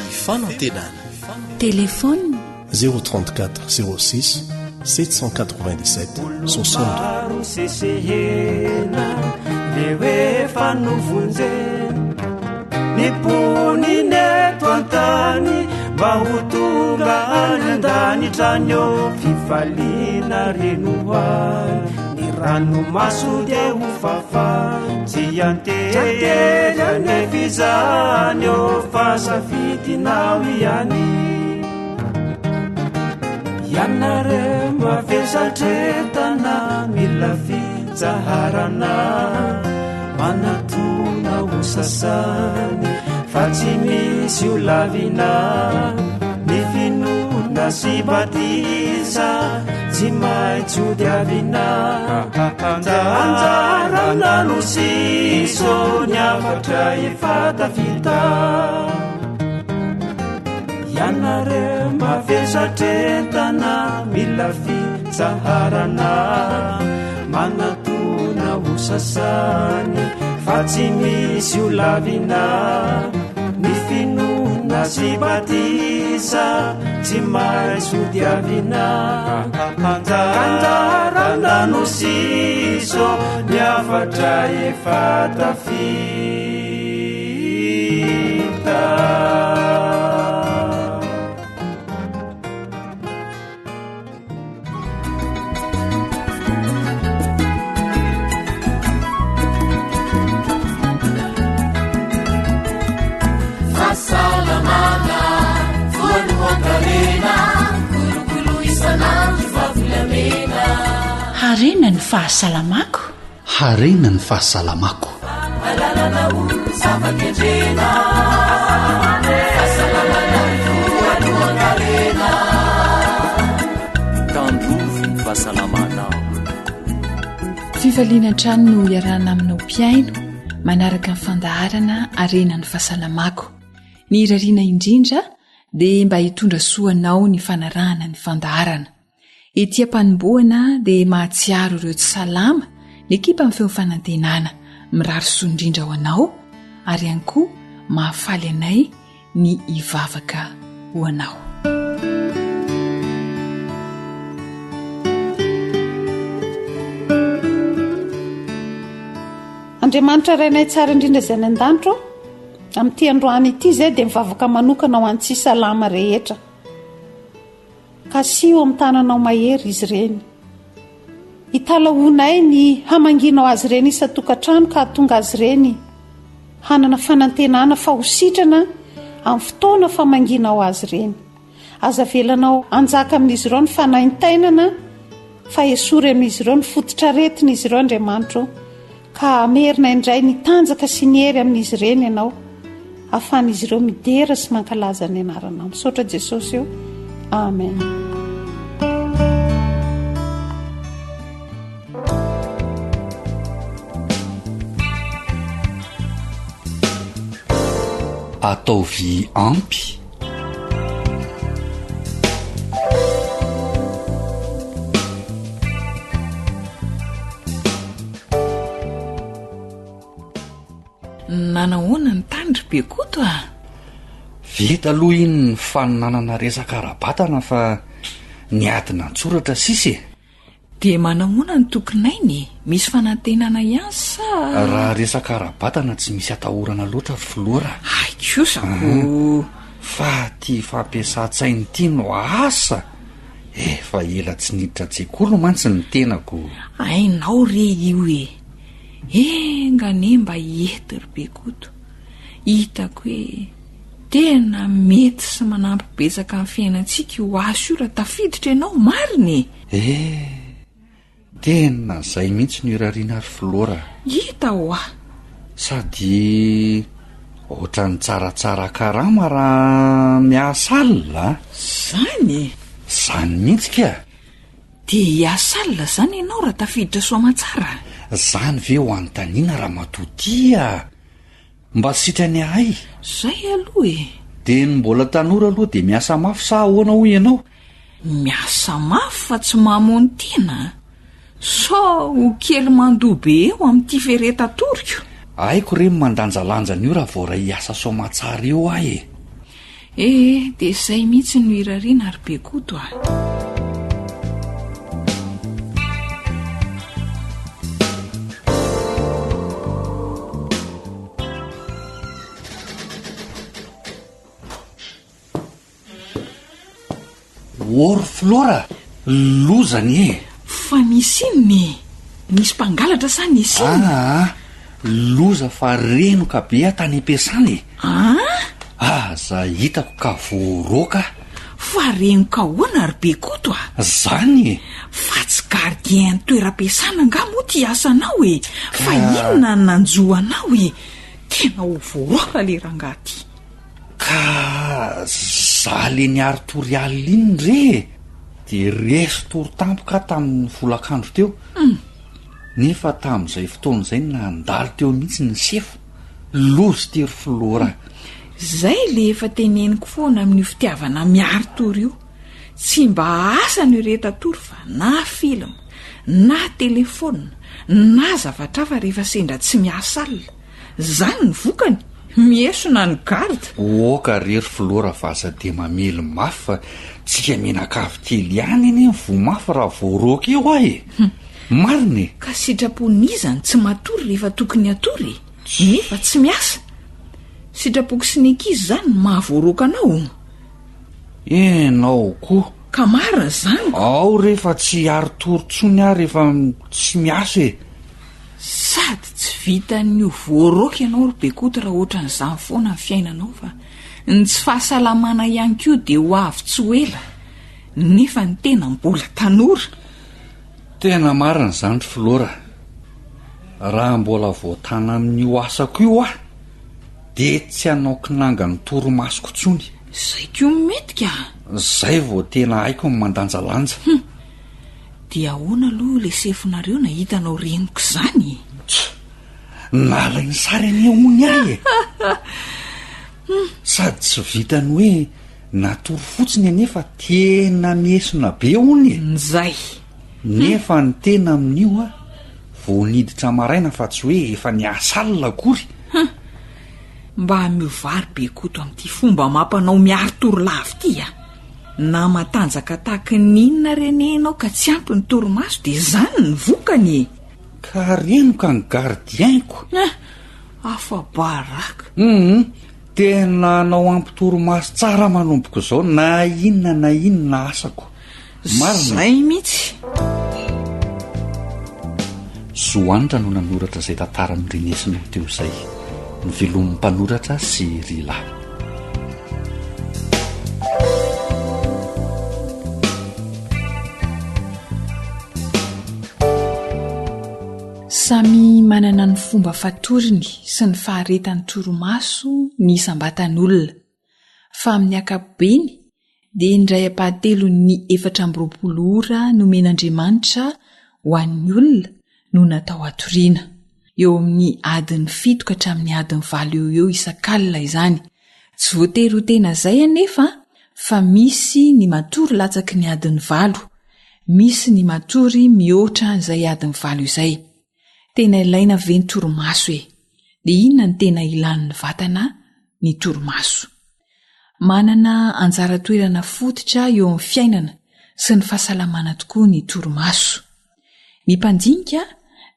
Téléphone 034 06 797 62. Maro sesehena leo efa novonjena, niponiny eto antany mba ho tonga any an-danitra eo. Fifaliana renoany ny ranomaso dia ho fafana, tsy antery anefizany eo fa safidinao ihany. Ianareo mavesatretana mila fitsaharana, manatona ho sasany fa tsy misy ho lavina. Ny finoana sy batisa tsy maintsy ho diavina, anjarana no siso ny afatra efa tafita. Ianareo mavesatretana mila fitsaharana, manatona ho sasany fa tsy misy o lavina ny finona sy batisa tsy maintsy ho diavina kanjarana no siso ny afatra efa tafita harena ny fahasalamako harena ny fahasalamako tandrovy ny fahasalamana fifaliana-trano no iarana aminao mpiaino manaraka ny fandaharana harena ny fahasalamako ny irariana indrindra dia mba hitondra soanao ny fanarahana ny fandaharana ety ampanomboana dia mahatsiaro ireo tsy salama ny ekipa amin'ny feo fanantenana mirary soindrindra ho anao ary ihany koa mahafaly anay ny hivavaka ho anao. Andriamanitra rainay tsara indrindra izay any an-danitro amin'ity androany ity izay dia mivavaka manokana ho antsy salama rehetra ka sio amin'ny tananao mahery izy ireny hitalaonay ny hamanginao azy ireny isa-tokantrano ka hatonga azy ireny hanana fanantenana fahositrana amin'ny fotoana famanginao azy ireny aza velanao anjaka amin'izy ireo ny fanaintainana fa esory amin'izy ireo ny fototraretina izy ireo Andriamanitra ka amerina indray ny tanjaka sy ny hery amin'izy ireny ianao ahafahan'izy ireo midera sy mankalaza ny anarana misaotra Jesosy eo amen. Ataovy ampy nanahoana ny tandry be koto a vita aloha iny ny fanonanana resaka rabatana fa niadina antsoratra sisy dia manahoana ny tokonainy misy fanantenana ihany sa raha resaka rabatana tsy misy atahorana loatra ry filoara aikosako fa ty fampiasa-tsainy ity no asa efa ela tsy niditra tsekoly mantsy ny tenako ainao re io engane mba ety ry be koto hitako hoe tena mety sy manampy betsaka amin'ny fiainantsika io aso io raha tafiditra ianao mariny tena zay mihitsy no irariana ry filoara hita ho a sady ohatra ny tsaratsara karama raha miasa alina zany mihitsy ka dia hiasa alina zany ianao raha tafiditra soamatsara zany ve ho anotaniana raha matotia mba sitrany ahay zay aloha dia ny mbola tanora aloha dia miasa mafy sa ahoana hoy ianao miasa mafy fa tsy mamoany tena so ho kely mandoa be eo amin'ity fereta-toriko aiko reny mandanjalanjana io raha vao ray hiasa soamatsara eo ahy dia zay mihitsy no irariana ary be koto a ory filoara lozany fa nisy inony nisy mpangalatra sa nisy loza fa renoka be atany ampiasany aza hitako ka voaroka fa renoka hoana ary be koto zany fa tsy gardien ny toeram-piasana nga moa ty asanao fa inona ny nanjoanao tena ho voaroka le rangaty ka za le ny ary torialina iny re dia resy torotampoka tamin'ny volakandro teo nefa tamin'izay fotoan'izay nandalo teo mihitsy ny sefo lozy tery filoara zay le efa teneniko foana amin'ny fitiavana miary tory io tsy mba asa ny reta tory fa na filma na telefona na zavatrafa rehefa sendra tsy miasa alina zany ny vokany miesona ny garda oka rery filora vaza de mamely mafy fa tsika menakavy kely ihany eny ny vomafy raha voaroka eo ahy mariny ka sitrapon'izany tsy matory rehefa tokony atory nefa tsy miasa sitrapoko sy ny ankizy zany mahavoaroka anao enao koa ka marina zany ao rehefa tsy ary torontsony ahy rehefa tsy miasa e sady tsy vitany io voaroka ianao ry bekoty raha ohatra n'izany foana ny fiainanao fa ny tsy fahasalamana ihany koa de ho avy tsy ho ela nefa ny tena mbola tanora tena marina zany filora raha mbola voatana amin'io asako io ah de tsy hanao kinanga ny toromasoko tsony zay koa metika zay vao tena haiko ny mandanjalanja dia ahoana aloha le sefinareo na hitanao reniko zany nalainy sary any ony ahy sady tsy vitany hoe natory fotsiny anefa tena miesona be ony nzay nefa ny tena amin'io a voaniditra maraina fa tsy hoe efa niasalina akory mba miovary bekoto amin'ity fomba mampanao miary torolavy ty a na matanjaka tahaka ninona renenao ka tsy ampy ny torimaso de zany ny vokany ka renoka ny gardienko afa-baraka tena anao ampy torimaso tsara manomboko zao na inona asako marzay mihitsy Soanitra no nanoratra izay tantara mirenesina teo izay ny velomin'ny mpanoratra sy Rila. Samy manana ny fomba fatoriny sy ny faharetan'ny toromaso ny sambatan'olona fa amin'ny ankapobeny dia indray apahatelo ny 420 ora nomen'Andriamanitra ho an'ny olona no natao atoriana eo amin'ny adiny 7 ka hatramin'ny adiny 9 eo isan-kalina izany. Tsy voatery ho tena izay anefa fa misy ny matory latsaky ny adiny 9, misy ny matory mihoatra izay adiny 9 izay. Tena ilaina ve ny toromaso e? Dia inona ny tena ilan'ny vatana ny toromaso? Manana anjara toerana fototra eo amin'ny fiainana sy ny fahasalamana tokoa ny toromaso. Ny mpandinika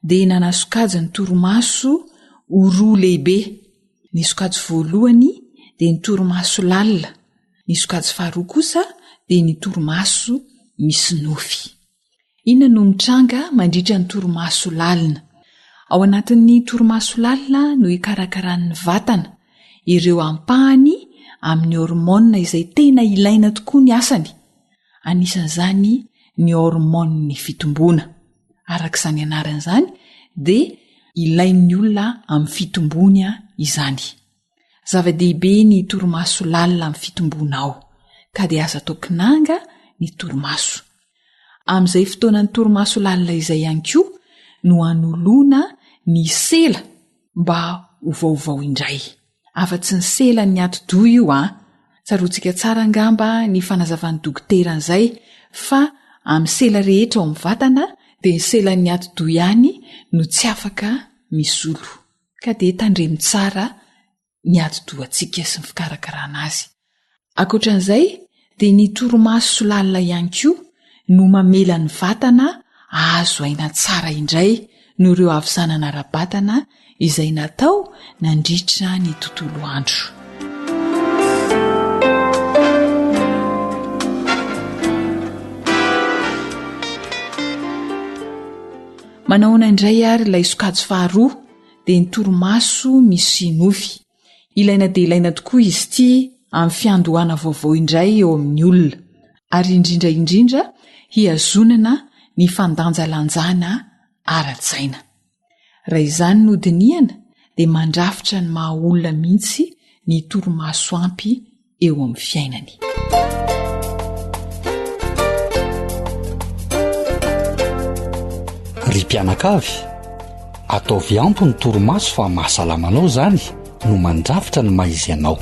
dia nanasokajy ny toromaso ho roa lehibe. Ny sokajy voalohany dia ny toromaso lalina, ny sokajy faharoa kosa dia ny toromaso misy nofy. Inona no mitranga mandritra ny toromaso lalina? Ao anatin'ny toromaso lalina no ikarakaran'ny vatana ireo ampahany amin'ny hormone izay tena ilaina tokoa ny asany. Anisan'izany ny hormone fitomboana. Arak'izany anaran'izany dia ilain'ny olona amin'ny fitomboana izany. Zava-dehibe ny toromaso lalina amin'ny fitomboana ao, ka dia aza atao kinanga ny toromaso. Amin'izay fotoanan'ny toromaso lalina izay ihany koa no anoloana ny sela mba ho vaovao indray. Afa-tsy ny sela ny ati-doha io tsaroantsika tsara angamba ny fanazavan'ny dokotera fa amin'ny sela rehetra ao amin'ny vatana dia ny selan'ny ati-doha ihany no tsy afaka misolo, ka dia tandremo tsara ny ati-doha antsika sy ny fikarakarana azy. Ankoatran'izay dia ny toromaso lalina ihany koa no mamela ny vatana azo aina tsara indray no ireo avizanana ara-batana izay natao nandritra ny tontolo andro. Manaona indray ary ilay sokajy faharoa dia ny toromaso misy nofy. Ilaina dia ilaina tokoa izy ity amin'ny fiandohana vaovao indray eo amin'ny olona, ary indrindra hiazonana ny fandanjalanjana ara-tsaina. Raha izany no dinihana dia mandrafitra ny maha olona mihitsy ny toromaso ampy eo amin'ny fiainany. Ry mpianakavy, ataovy ampy ny toromaso fa mahasalamanao zany no mandrafitra ny maizy anao.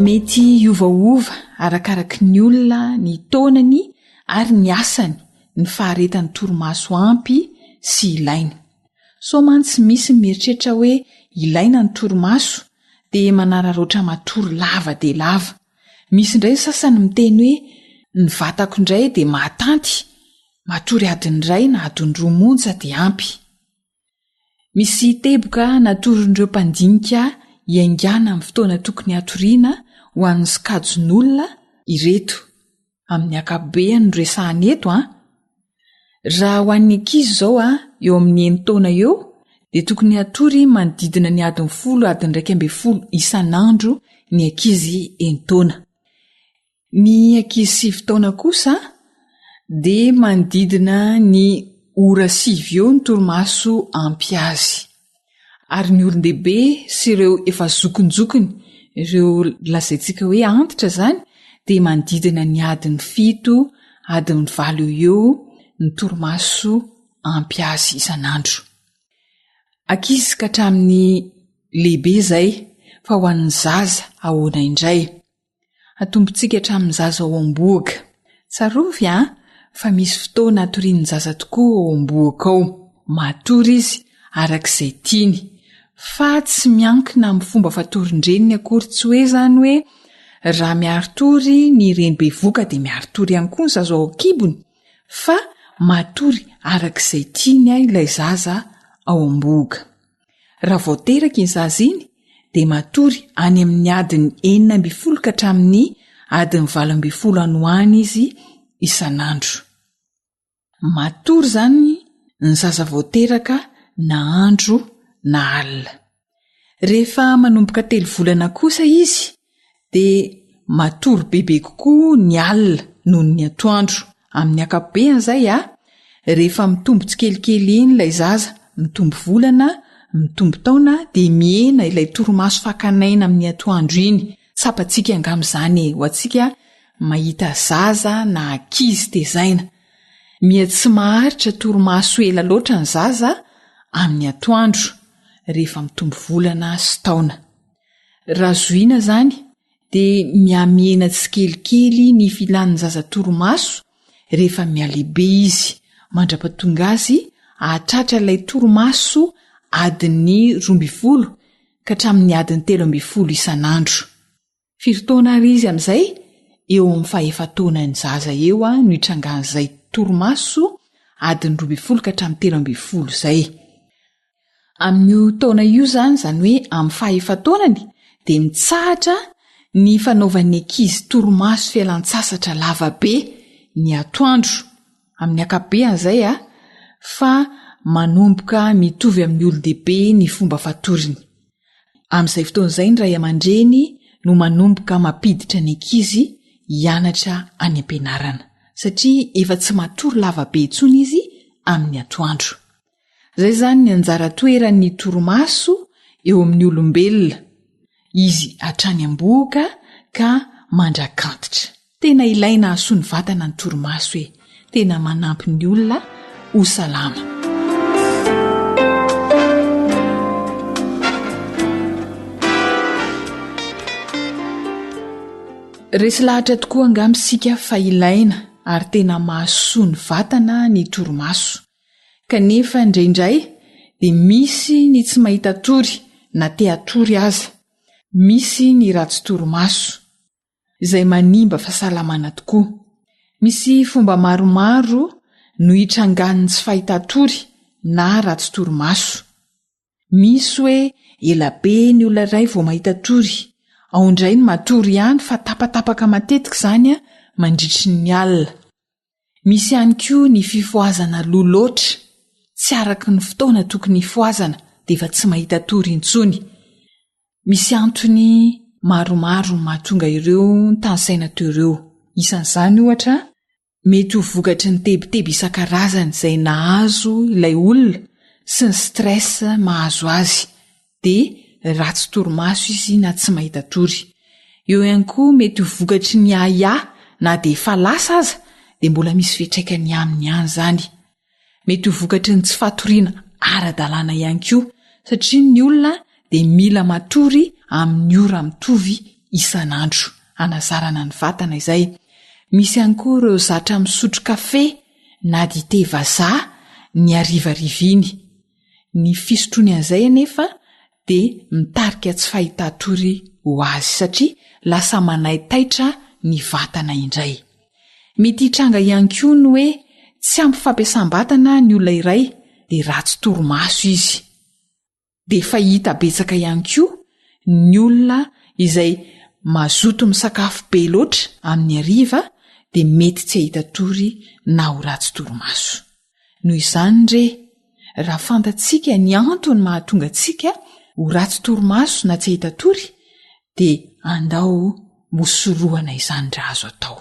mety iovaova arakaraky ny olona ny taonany ary ny asany ny faharetan'ny torimaso ampy sy ilaina. Somantsy misy mieritreritra hoe ilaina ny torimaso dia manararoatra matory lava dia lava. Misy indray sasany miteny hoe ny vatako indray dia mahatanty, matory adiny iray na adiny roa monja dia ampy. Misy teboka natorin'ireo mpandinika hiaingana amin'ny fotoana tokony hatoriana ho an'ny sokajin'olona ireto. Amin'ny akabeany no resahany eto raha ho an'ny ankizy izao eo amin'ny 9 taona eo dia tokony hatory manodidina ny adiny 10 adiny 12 isan'andro ny ankizy 9 taona. Ny ankizy 7 taona kosa dia manodidina ny ora 7 eo ny torimaso ampy azy. Ary ny olon-dehibe sy ireo efa zokonjokony, ireo lazaintsika hoe antitra izany, dia manodidina ny adiny 7 adiny 9 eo ny torimaso ampy azy isan'andro. Ankizy ka hatramin'ny lehibe izay, fa ho an'ny zaza ahoana indray. Atombotsika hatramin'ny zaza ao am-boaka. Tsarovy fa misy fotoana hatorian'ny zaza tokoa ao am-boaka ao. Matory izy arak'izay tiany. Fa tsy miankina amin'ny fomba fatorin-dreniny akory, tsy hoe izany hoe raha miaritory ny reny bevoka dia miaritory ihany koa ny zaza ao an-kibony, fa matory arak'izay tiany ilay zaza ao am-boaka. Raha vao teraka iny zaza iny dia matory any amin'ny adiny 9 ka hatramin'ny adiny 12 any ho any izy isan'andro. Matory izany ny zaza vao teraka na andro na alina. Rehefa manomboka 3 volana kosa izy dia matory bebe kokoa ny alina noho ny atoandro. Amin'ny akabeany izay rehefa mitombo tsikelikely iny ilay zaza, mitombo volana, mitombo taona, dia miena ilay torimaso fakanaina amin'ny atoandro iny. Tsapantsika angam'izany ho antsika mahita zaza na ankizy tezaina. Mia tsy maharitra torimaso ela loatra ny zaza amin'ny atoandro rehefa mitombo volana sy taona. Raha zoina izany dia miamiena tsikelikely ny filan'ny zaza torimaso rehefa mialehibe izy, mandra-pahatonga azy ahatratra ilay torimaso adiny 12 ka hatramin'ny adiny 13 isan'andro. 4 taona ary izy amin'izay eo amin'ny 5 taonany zaza eo no hitrangan'izay torimaso adiny 12 ka hatramin'ny 13 izay. Amin'io taona io izany hoe amin'ny 5 taonany dia mitsahatra ny fanaovan'ny ankizy torimaso fialan-tsasatra lavabe ny atoandro. Amin'ny akabeany izay fa manomboka mitovy amin'ny olon-dehibe ny fomba fatoriny. Amin'izay fotoana izay ny ray aman-dreny no manomboka mampiditra ny ankizy hianatra any am-pianarana, satria efa tsy matory lavabe intsony izy amin'ny atoandro. Izay izany ny anjara toeran'ny torimaso eo amin'ny olombelona. Izy hatrany am-boaka ka mandrakantitra. Tena ilaina hasoa ny vatana ny torimaso tena manampy ny olona ho salama. Resy lahatra tokoa angamsika fa ilaina ary tena mahasoa ny vatana ny torimaso. Kanefa indraindray dia misy ny tsy mahita tory na te hatory aza. Misy ny ratsy torimaso izay manimba fahasalamana tokoa. Misy fomba maromaro no hitrangan'ny tsy fahitatory na ratsy torimaso. Misy hoe elabe ny olona iray vao mahita tory, ao indray ny matory ihany fa tapatapaka matetika izany mandritry ny alina. Misy ihany koa ny fifoazana loha loatra, tsy araka ny fotoana tokony hifoazana dia efa tsy mahita tory intsony. Misy antony maromaro mahatonga ireo tanysaina teo ireo. Isan'izany ohatra, mety ho vokatry ny tebiteby isan-karazany izay nahazo ilay olona sy ny stress mahazo azy, dia ratsy torimaso izy na tsy mahita tory. Eo ihany koa mety ho vokatry ny aya na dia efa lasa aza dia mbola misy fiantraikany aminy ihany izany. Mety ho vokatry ny tsy fatoriana ara-dalàna ihany koa, satria ny olona dia mila matory amin'ny ora mitovy isan'andro anazarana ny vatana izay. Misy ihany koa ireo zatra misotro kafe na dite vazaha ny arivariviny. Ny fisotrony an'izay anefa de mitarika tsy fahitatory ho azy satria lasa manaitaitra ny vatana indray. Mety hitranga ihany koa ny hoe tsy ampy fampiasam-batana ny olona iray de ratsy torimaso izy. De fahita betsaka ihany koa ny olona izay mazoto misakafo be loatra amin'ny hariva de mety tsy ahitatory na ho ratsy torimaso. Noho izany re, raha fantatsika ny antony mahatonga antsika ho ratsy torimaso na tsy ahitatory de andao mosorohana izany raha azo atao.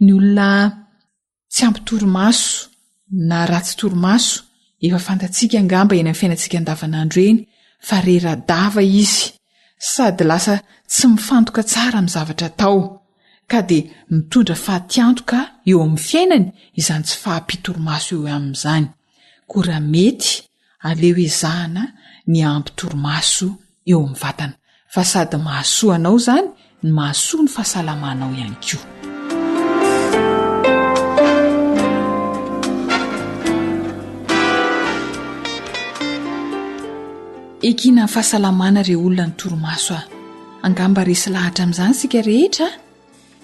Ny olona tsy ampy torimaso na ratsy torimaso efa fantatsika angamba eny amin'ny fiainantsika andavanandro eny fa reradava izy sady lasa tsy mifantoka tsara amin'ny zavatra atao ka de mitondra fahatiantoka eo amin'ny fiainany izany tsy fahampitorimaso eo amin'izany. Koa raha mety aleo ezahana ny ampy torimaso eo amin'ny vatana fa sady mahasoa anao zany ny mahasoa ny fahasalamanao ihany koa. Ekina ny fahasalamana re olona ny torimaso angamba resy lahatra amin'izany sika rehetra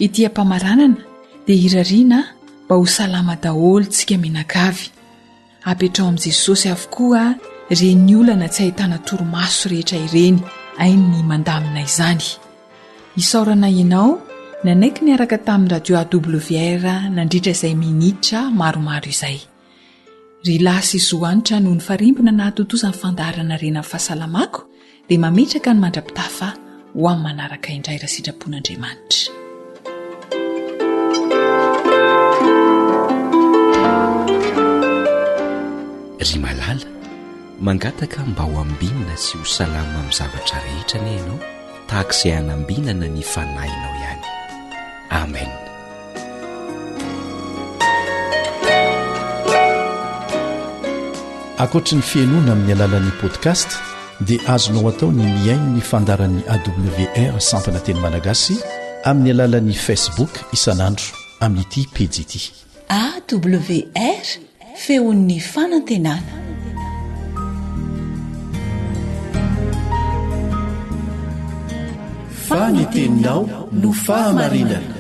ety ampamaranana dia hirariana mba ho salama daholo tsika menakavy. Apetrao amin'i Jesosy avokoa reny olana tsy ahitana torimaso rehetra ireny ainy ny mandamina izany. Isaorana ianao nanaiky niaraka tamin'ny radio AWR nandritra izay minitra maromaro izay. Rilasy Zoanitra noho ny farimbona nahatotozan'ny fandaharana rena amin'ny fahasalamako dia mametraka ny mandrapitafa ho amin'ny manaraka indray raha sitrapon'Andriamanitra. Ry malala, mangataka mba ho ambinina sy ho salama amin'ny zavatra rehetra ne ianao tahaka izay hanambinana ny fanahinao ihany. Amen. Ankoatra ny fiainoana amin'ny alalan'ny podcast dia azonao atao ny miaino ny fandaran'ny AWR sampana teny malagasy amin'ny alalan'ny Facebook isanandro amin'ity pejy ity AWR feon'ny fanantenana. Faneteninao no fahamarinana.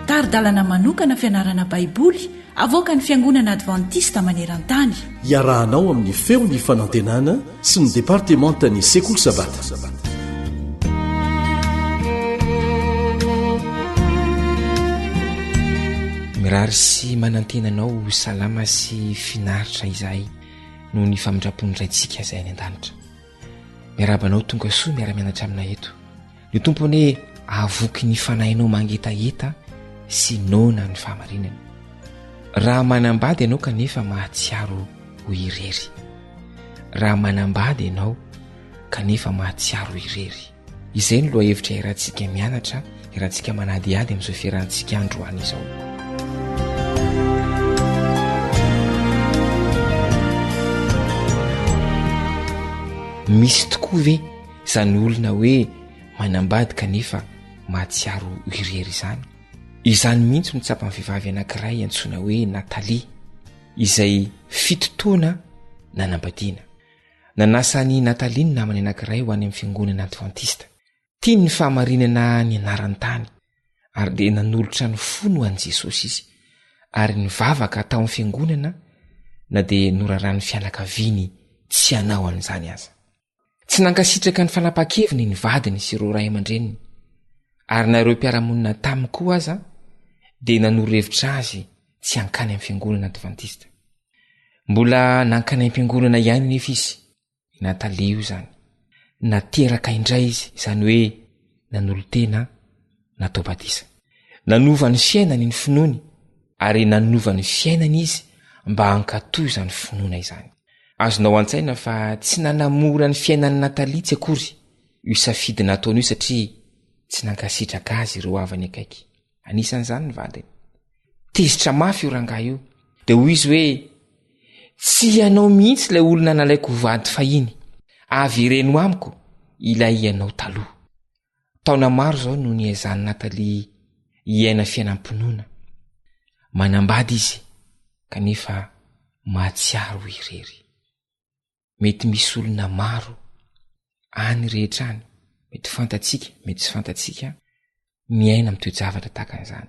Taridalana manokana fianarana baiboly avoaka ny fiangonana advantista maneran-tany. Iarahanao amin'ny feon'ny fanantenana sy ny departementany sekoly sabata. Mirary sy manantenanao salama sy finaritra izahay noho ny famindrapon'iraintsika izay any an-danitra. Miarabanao tonga soa miara-mianatra amina eto. Ny tompony avoky ny fanahinao mangetaheta sy nona ny fahamarinana. Raha manambady ianao kanefa mahatsiaro ho irery. Raha manambady ianao kanefa mahatsiaro ho irery. Izay ny loha hevitra irantsika mianatra, irantsika manadiady amin'izao fiarahantsika androany izao. Misy tokoa ve izany olona hoe manambady kanefa mahatsiaro ho irery izany? Izany mihitsy no tsapany vehivavy anankiray antsoina hoe Natalia, izay 7 taona nanambadiana. Nanasany Natalia ny namany anankiray ho any amin'ny fiangonana advantista. Tiany ny fahamarinana ny anarany tany ary dia nanolotra ny fo an'i Jesosy izy ary nivavaka tao amin'ny fiangonana na dia norarany fianakaviany tsy hanao an'izany aza. Tsy nankasitraka ny fanapa-keviny ny vadiny sy ireo ray aman-dreniny ary na ireo mpiara-monina taminy koa aza dia nanoro-hevitra azy tsy hankany amin'ny fiangonana advantista. Mbola nankany amin'ny fiangonana ihany nefa izy, Natalia io izany. Nateraka indray izy, izany hoe nanolo-tena natao batisa. Nanova ny fiainany ny finoany ary nanova ny fiainany izy mba hankatoza ny finoana izany. Azonao an-tsaina fa tsy nanamora ny fiainan'ny Natalia tsy akory io safidy nataony io satria tsy nankasitraka azy ireo havany akaiky. Anisan'izany ny vadiny. Tezitra mafy io rangahy io. Dia hoy izy hoe tsy ianao mihitsy ilay olona nalaiko vady fahiny avy ireno amiko ilay ianao taloha. Taona maro zao no niezany Natalia iaina fiainam-pinoana. Manambady izy kanefa mahatsiaro irery. Mety misy olona maro any rehetra any, mety fantatsika, mety tsy fantatsika, miaina amin'ny toe-javatra tahaka an'izany.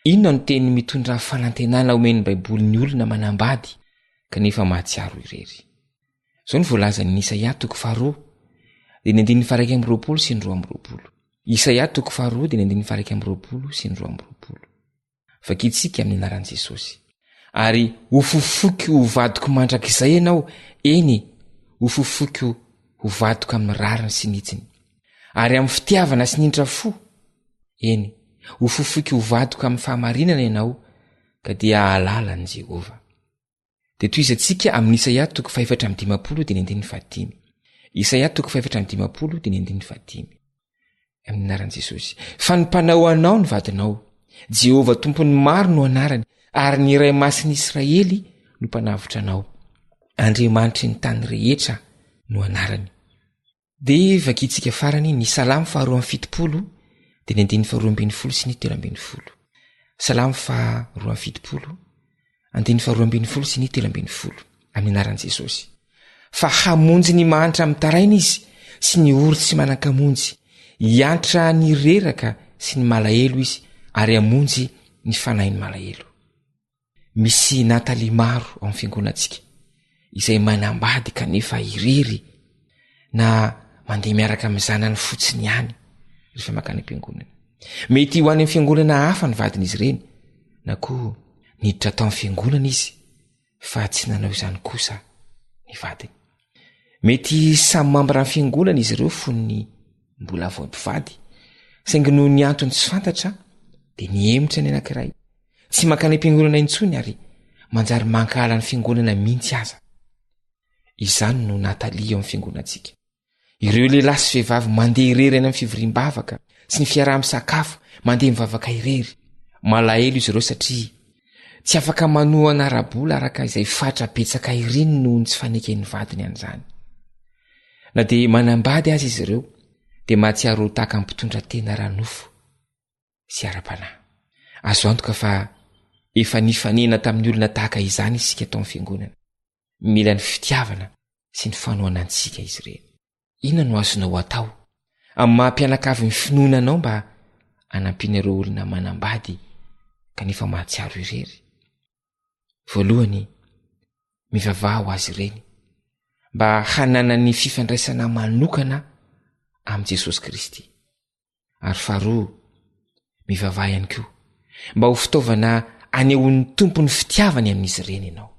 Inona no teny mitondra fanantenana omeny Baiboly ny olona manambady kanefa mahatsiaro irery. Zao ny voalaza ny Isaia 2 dia 1:2 sy 2:2. Isaia 2 dia 1:2 sy 2:2. Vakitsika amin'ny anaran'i Jesosy. Ary ho fofoky ho vadiko mandrakizay ianao, eny ho fofoky ho vadiko amin'ny rariny sy nitsiny. Ary amin'ny fitiavana sy nindra fo, eny ho fofoky ho vadiko amin'ny fahamarinana ianao, ka dia alalan'i Jehova. Dia toizatsika amin'ny Isaia 4:15 dia 1:5. Isaia 4:15 dia 1:5. Amin'ny anaran'i Jesosy. Fa ny mpanao anao ny vadinao, Jehova tompony maro no anarany, ary ny iray masin'i Israely no mpanavotra anao. Andriamanitry ny tany rehetra no anarany. Dia vakitsika farany ny Salamo 2:70 dia 1:2 sy 3:10. Salamo 2:70, 1:2 sy 3:10. Amin'ny anaran'i Jesosy. Fa hamonjy ny mahantra amin'ny taraina izy, sy ny oro tsy manan-kamonjy, hiantra ny reraka sy ny malahelo izy, ary hamonjy ny fanahin'ny malahelo. Misy Natalia maro ao amin'ny fiangonantsika izay manambady kanefa irery na mandeha miaraka amin'ny zanany fotsiny ihany rehefa makany am-piangonana. Mety ho any amin'ny fiangonana hafa ny vadin'izy ireny, na koa niditra tao amin'ny fiangonana izy fa tsy nanao izany kosa ny vadiny. Mety samy mambara amin'ny fiangonana izy ireo fon'ny mbola vao mpivady, saingy noho ny antony tsy fantatra dia niemitra ny anankiray, tsy makany am-piangonana intsony ary manjary mankala ny fiangonana mihitsy aza. Izany no Natalia ao amin'ny fiangonantsika. Ireo lehilahy sy vehivavy mandeha irery any amin'ny fivoriam-bavaka sy ny fiaraha-misakafo, mandeha mivavaka irery. Malahelo izy ireo satria tsy afaka manohana ara-bola araka izay fatra betsaka ireny noho ny tsy faneken'ny vadiny an'izany. Na dia manambady azy izy ireo dia mahatsiaro tahaka amin'ny mpitondra tena ranofo sy ara-panahy. Azo antoka fa efa nifanena tamin'ny olona tahaka izany isika tao amin'ny fiangonana. Mila ny fitiavana sy ny fanohanantsika izy ireny. Inona no azonao atao amin'ny mahampianakavy ny finoananao mba hanampiana ireo olona manambady kanefa mahatsiaro irery? Voalohany, mivavaha ho azy ireny mba hanana ny fifandraisana manokana amin'i Jesosy Kristy. Ary faharoa, mivavaha ihany koa mba ho fitaovana anehoan'ny tompony fitiavany amin'izy ireny ianao.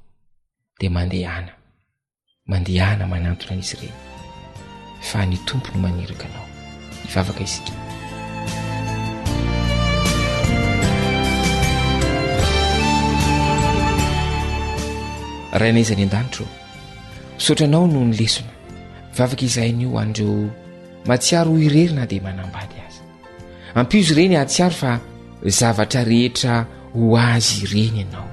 Dia mandehana manantona an'izy ireny fa ny tompony maniraka anao. Hivavaka isika. Rainaiza ny an-danitro, misaotranao no ny lesona. Mivavaka izahay nio andreo mahatsiaro irery na dia manambady azy. Ampio izy ireny hatsiaro fa zavatra rehetra ho azy ireny ianao,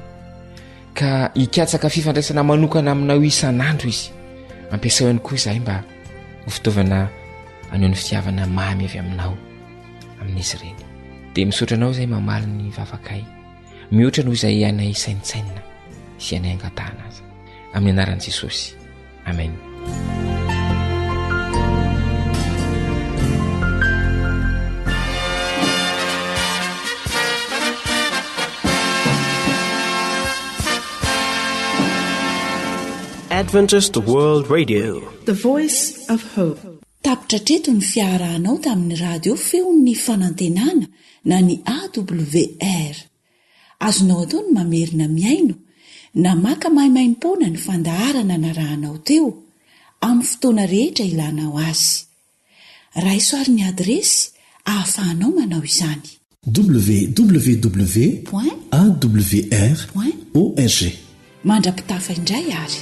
ka hikatsaka fifandraisana manokana aminao isan'andro izy. Ampiasao ihany koa izahay mba ho fitaovana aneho ny fitiavana mamy avy aminao amin'izy ireny. Dia misaotranao izay mamaly ny vavakay, mihoatra noho izay anay saintsaina sy anay angatahana azy. Amin'ny anaran'i Jesosy. Amen. Adventist World Radio, The Voice of Hope. Tapitra treto ny fiarahanao tamin'ny radio feon'ny fanantenana na ny AWR. Azonao atao ny mamerina miaino na maka mahimaimpona ny fandaharana narahanao teo amin'ny fotoana rehetra ilanao azy. Raisoaryn'ny adresy ahafahanao manao izany. www.awr.org. Mandrapitafa indray ary.